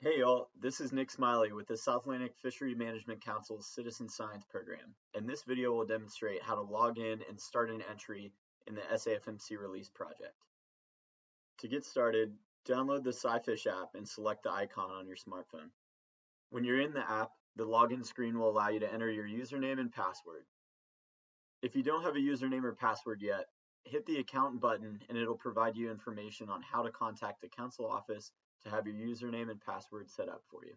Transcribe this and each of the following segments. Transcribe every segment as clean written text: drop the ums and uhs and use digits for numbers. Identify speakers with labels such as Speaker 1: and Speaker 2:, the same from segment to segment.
Speaker 1: Hey y'all, this is Nick Smiley with the South Atlantic Fishery Management Council's Citizen Science Program, and this video will demonstrate how to log in and start an entry in the SAFMC Release project. To get started, download the SciFish app and select the icon on your smartphone. When you're in the app, the login screen will allow you to enter your username and password. If you don't have a username or password yet, hit the account button and it'll provide you information on how to contact the council office to have your username and password set up for you.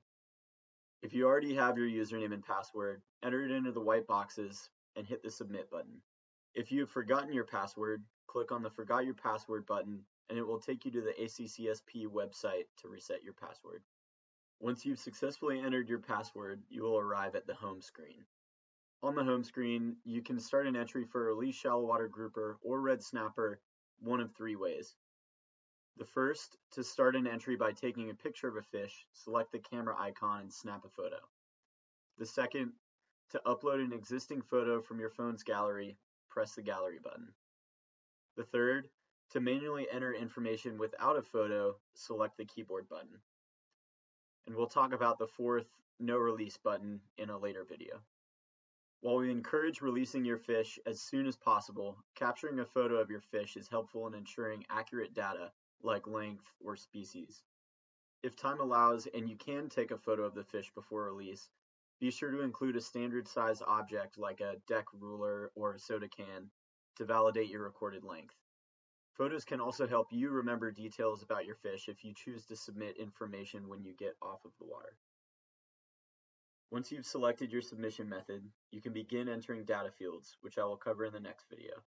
Speaker 1: If you already have your username and password, enter it into the white boxes and hit the submit button. If you have forgotten your password, click on the forgot your password button and it will take you to the ACCSP website to reset your password. Once you've successfully entered your password, you will arrive at the home screen. On the home screen, you can start an entry for a release shallow water grouper or red snapper one of three ways. The first, to start an entry by taking a picture of a fish, select the camera icon and snap a photo. The second, to upload an existing photo from your phone's gallery, press the gallery button. The third, to manually enter information without a photo, select the keyboard button. And we'll talk about the fourth, no release button in a later video. While we encourage releasing your fish as soon as possible, capturing a photo of your fish is helpful in ensuring accurate data like length or species. If time allows and you can take a photo of the fish before release, be sure to include a standard size object like a deck ruler or a soda can to validate your recorded length. Photos can also help you remember details about your fish if you choose to submit information when you get off of the water. Once you've selected your submission method, you can begin entering data fields, which I will cover in the next video.